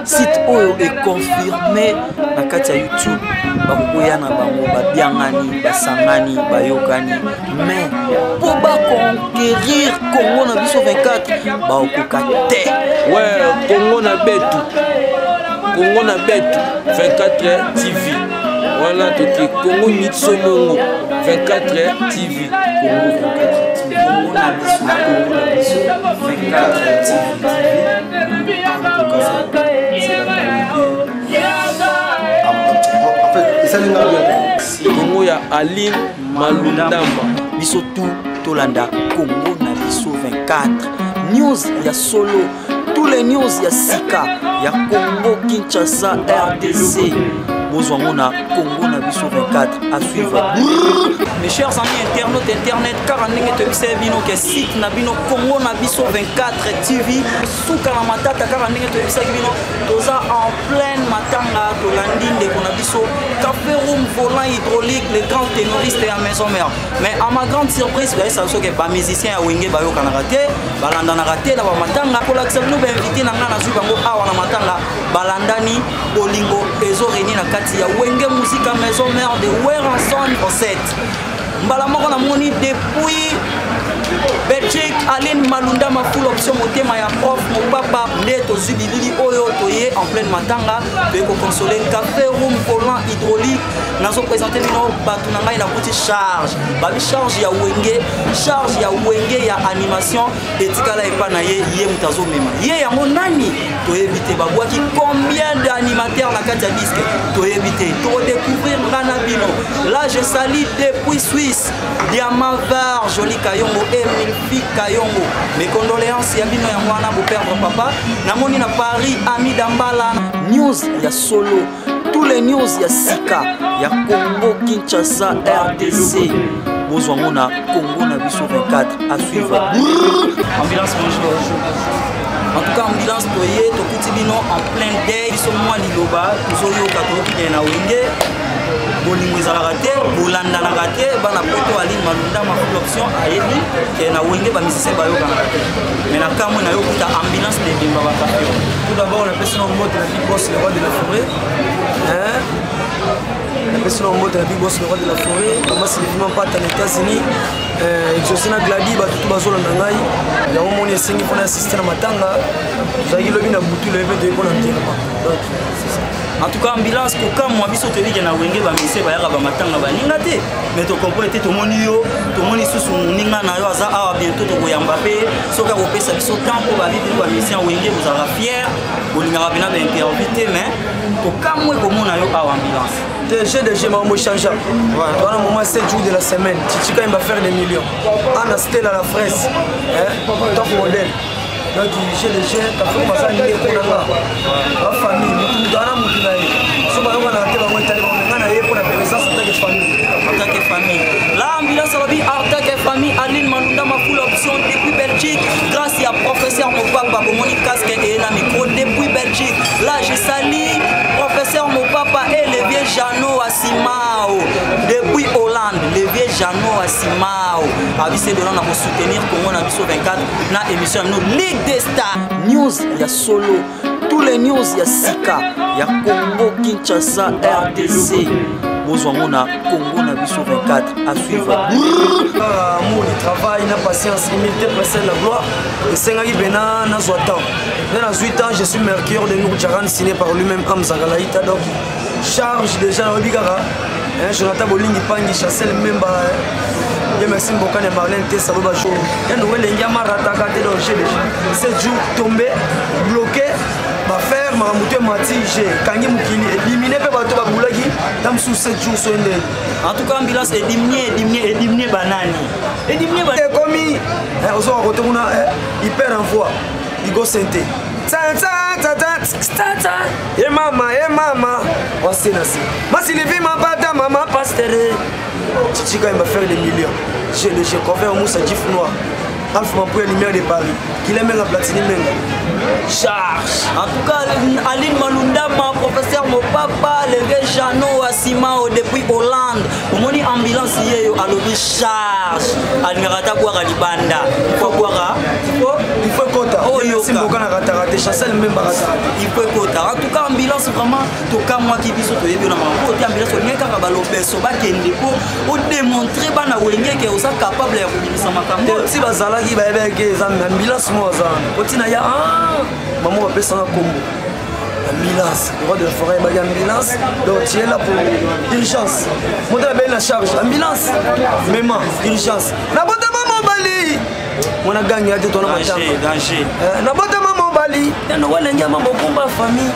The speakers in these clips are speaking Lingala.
Site oyo est confirmé na kati ya YouTube bakoya na bango babiangani basangani bayokani mais pour conquérir Congo na biso 24 baokoka te ouais Congo na betu 24 TV voilà toki Congo Mitso Mongo 24 TV Congo 24 TV Congo ya Aline Malundamba biso tolanda Congo na biso 24 news ya solo tous les news ya sika ya Congo Kinshasa RDC bozwango na Congo na biso 24 à suivre. Mes chers amis internautes internet car ndenge tobisa bino ke site na bino Congo na biso 24 TV suka na matata car ndenge tobisa bino toza en pleine matanga tolandi ndeko na biso café room volant hydraulique les grands ténoristes ya maison mère mais à ma grande surprise ba ça que ba musicien ya wenge ba yoka na raté balanda na raté na ba matanga pour l'accepter nous ba invité na ngana su bango awa na matanga balandani bolingo ezo réuni na ya wenge musique à maison mère de Weranson Fosset mbala moko na moni depuis Belgique Aline Malundamba full option motema ya prof mon papa ndeto zibilili oyo toye en pleine matanga beko consoler café room volant hydraulique nazo présenter bino batu na ngai na kuti charge babi charge ya wenge ya animation etikala epa na ye mutazo mema ye yango nani toyebite babwaki combien d'animateurs na kati ya disque toyebite to découvrir ngana bino là je salue depuis Suisse Diamant Var Joli Kayongo Emile Kayongo mes condoléances ya bino ya mwana bo perdre papa namoni na Paris Ami Dambala news ya solo tous les news ya sika ya Congo Kinshasa RDC bozwango na Congo na biso 24 à suivre. Ambulance bonjour. En tout cas ambulance toye tokuti bino en plein day biso mwa liloba tozoyoka toyoki na wenge bolingo ezalaka te bolanda na te bana poto Aline Malundamba full option ayebi ke na wenge ba musicien bayokana te mais na kamwe na yokuta ambulance de bimba ba café. Tout d'abord la personne en mode la big boss le roi de la forêt la personne en mode la big boss le roi de la forêt comment c'est vraiment pas aux États-Unis Josina Gladi ba tout bazola na ngai ya omoni esengi pona assister na matanga zaki lobi na butu le event de pona ntirama donc c'est ça. En tout cas ambulance ko kamwa biso tebike na wenge ba mise ba yaka ba matanga ba ninga te mais to comprendre te moni yo to moni susu ninga na yo aza awa bientôt to koyamba pe soka ko pesa biso temps ko ba bibi ba mise wenge vous ara fier bolinga bina ba intervité mais ko kamwe ko mona yo awa ambulance DG Mambo Chanja. Voilà, moment 7 jours de la semaine. Chichika il va faire des millions. Anna Stella à la fraise. Top modèle. Donc, DG, t'as fait passer un million pour la famille. Dans la moutinaï. Si on va avoir un thème, on va aller pour la présence en tant que famille. En tant que famille. Là, ambulance à la vie, en tant que famille, Aline Malundamba full option depuis Belgique. Grâce à professeur Mopapa, pour mon casque et un micro depuis Belgique. Là, je salue professeur Mopapa et le vieux Jeannot Asimao. Depuis Hollande, le vieux Jeannot Asimao. Avisé de l'an pour soutenir Congo na biso 24 na émission nous Ligue des Stars. News, il y a solo. Tous les news, il y a Sika, il y a Congo Kinshasa RDC. Bozwango na Congo na biso 24 à suivre. Amour du travail, na patience, humilité, précède la gloire. Et Sengaki Bena, na Zouatan. Dans 8 ans, je suis Mercure de Nourdjaran, signé par lui-même Hamza Galaïta. Donc, charge déjà dans le Bigara. Jonathan Bolingi Pangi, Chassel Memba. Et merci beaucoup à Marlène Tessa Bobacho. Et nous, les Yamar attaquent dans le jeu. 7 jours tombés, bloqués. Va faire Maramouté Mati, j'ai Kangi Moukini, éliminé par Bato Baboulagi, dans sous 7 jours sur une. En tout cas, ambulance est diminué banani. Et diminué banani. Et comme ils ont retourné, il perd en foi. Il go santé. Et maman, on s'est nassé. Ma Sylvie, ma bata, maman, pasteur. Chichika, il va faire des millions. J'ai couvert un mousse à Gif Noir. Alpha pour la lumière de Paris. Qu'il aime la platine. Charge. En tout cas, Aline Malundamba, professeur Mopapa, le vieux Jeannot Asimao depuis Hollande. Au moment ambulance hier, à l'objet charge. Admirata Boara Libanda. Il faut quota. Oh, il faut qu'on a raté Chancel même baratara. Il peut être en tout cas ambulance vraiment toka moi qui biso to yebi na côté ambulance on ngeka ba lopeso ba kende pour démontrer bana wenge que osa capable ya kobimisa makambo. Si bazalaki ba yebeke za ambulance mo za. Otina ya maman va pesa na kombo. Ambulance, le roi de la forêt, il y a ambulance, donc tu es là pour urgence. Moi, je la charge, ambulance, maman, urgence. Na bota maman bali, on a gagné à tout ton danger, danger. Na bota maman bali, il y a no one qui a maman bomba famille,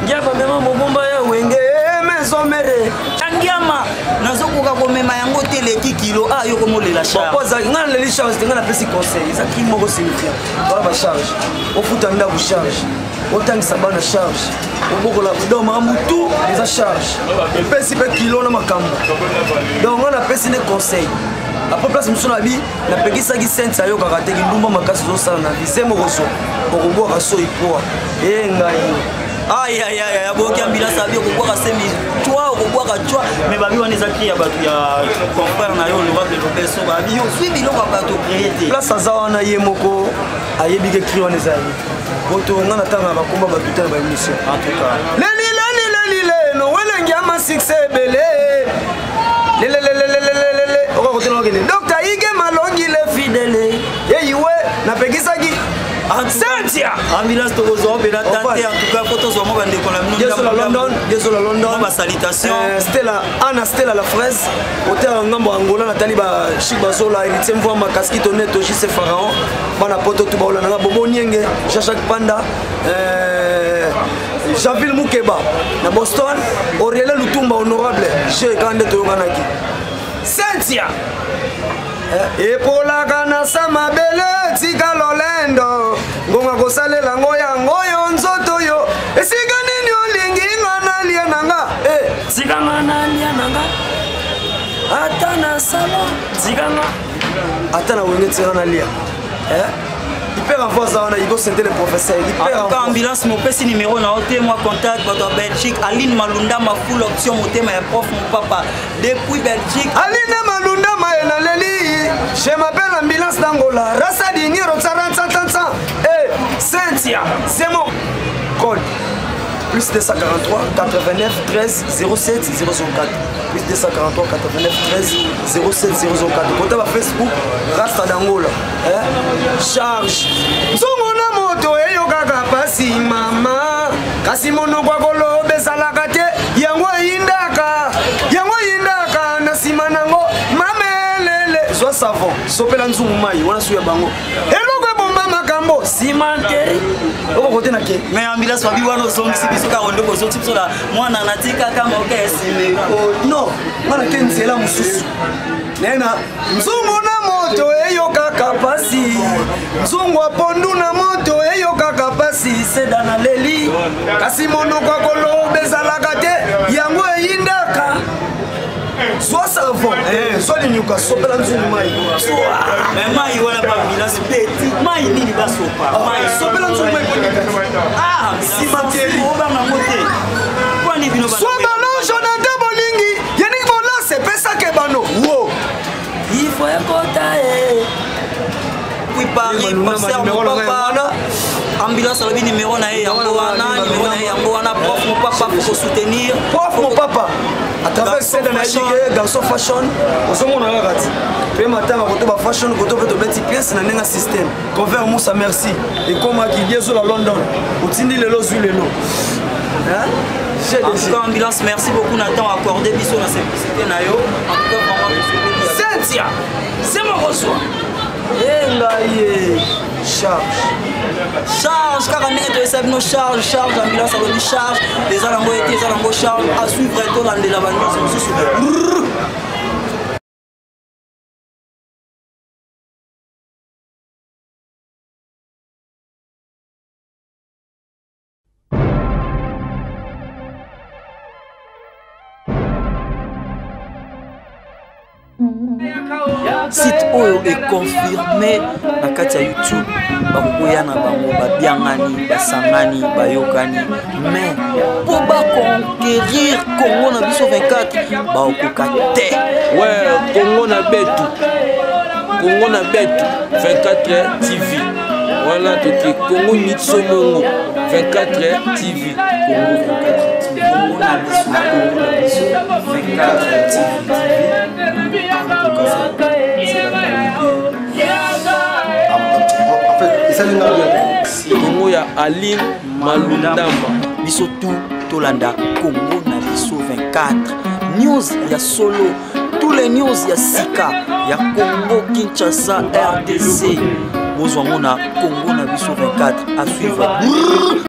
il y a pas maman bomba ya wenge, maison mère. Changiama, nazokoka komema yango teleki kilo yo komolela charge. Papa za ngana le charge, ngana pesi conseil, ça qui mo signifier. Voilà ma charge. Au futanda vous charge. Autant que ça va na charge. Au bout de la doma mutu les charge. Et pesi pe kilo na makambo. Donc on a pesi des conseils. Après place monsieur nabi, na pekisa ki sense ayo karate ki ndumba makasi zo sala na bise mo koso. Ko raso ipoa. Ngai. Aïe aïe aïe, boki ambulance abi okobwaka semi toi okobwaka toi mais babi wana ezaki ya bato ya confrère na yo le roi de l'Obeso babi yo sui biloko bato créé place aza wana ye moko ayebi ke cri wana ezali boto nga na tanga bakomba bato te na baémission en tout cas lelilelilelile no welengi ya masukse ebele lelelelelelele okakotena okende docteur ige malongi le fidele yeyiwe napekisaki Sentia ambulance to gozo bela tante en tout cas photos zo mo bande ko la London ba salutation Stella Anna Stella la fraise hôtel ngambo Angola natali ba chic bazola héritier mvwa makaski to neto jise pharaon bana poto tu baola nga bobo nienge Chacha Panda Javille Mukeba na Boston Aurélien Lutumba honorable chez Kande to yokanaki Sentia epola kana sama bele tika lolendo ngonga kosalela ngoya ngoyo nzoto yo esika nini olingi ngana lia nanga tika ngana lia nanga ata na sala tika nga ata na wenge tika na lia hyper en force on a Igo Senté le professeur hyper en ambulance mon petit numéro na hôtel moi contact votre Belgique Aline Malunda ma full option moté ma prof mon papa depuis Belgique Aline Malunda ma na leli je m'appelle ambulance d'Angola Rasa Diniro 40 Cynthia c'est mon code plus 243 89 13 07 004 plus 243 89 13 07 004 côté ba Facebook Rasta d'Angola charge zongo na moto eyo kaka pasi mama kasi mono kwa kolo besalaka te yango indaka na sima nango mamelele zwa savon sopela nzungu mai wana suya bango eloko ebomba makambo simanteri oko kote na ke mais ambulance babi wana ozongisi biso ka ondo kozongisi biso na mwana natika kama okesime no mwana ke nzela mosusu nena nzungu na moto eyo kaka pasi nzungu apondu na moto eyo kaka pasi seda na leli kasi monoko akolo bezalaka te yango eyindaka soit savon soit linyuka sopela nzungu mai mais mai wana ba ambulance petit mai nini basopa mai sopela nzungu mai simanteri oba na mote kwani bino ba soit ballon Jonathan Bolingi yenik bola c'est pesa ke bano wo il faut écouter oui Paris concert mon papa ambulance la numéro na yango wana prof mon papa pour soutenir prof mon papa à travers cette énergie garçon fashion osomona rakati pe matanga koto ba fashion koto pe to beti pièce na nenga système convert Moussa merci et comme qui liezo la London otindi lelo zui lelo en tout cas ambulance merci beaucoup Nathan accordé biso na simplicité na yo en tout cas vraiment Cynthia c'est mon reçoit engaye charge car ndenge toyesa bino charge ambulance alobi charge eza nango ete eza nango charge à suivre tolandela banyonso mosusu site oyo econfirme na kati ya YouTube bakokoya na bango babiangani basangani bayokani mais po baconquérir Congo na biso 24 baokoka te ouais Congo na betu 24 TV Voilà, toki Congo Nitso Mongo 24 TV. Congo 24 TV. Congo na biso 24 TV. Congo ya Aline Malundamba. Biso tout tolanda Congo na biso 24. News ya solo. Tous les news ya Sika ya Congo Kinshasa RDC. Bozwa mona Congo na biso 24 à suivre.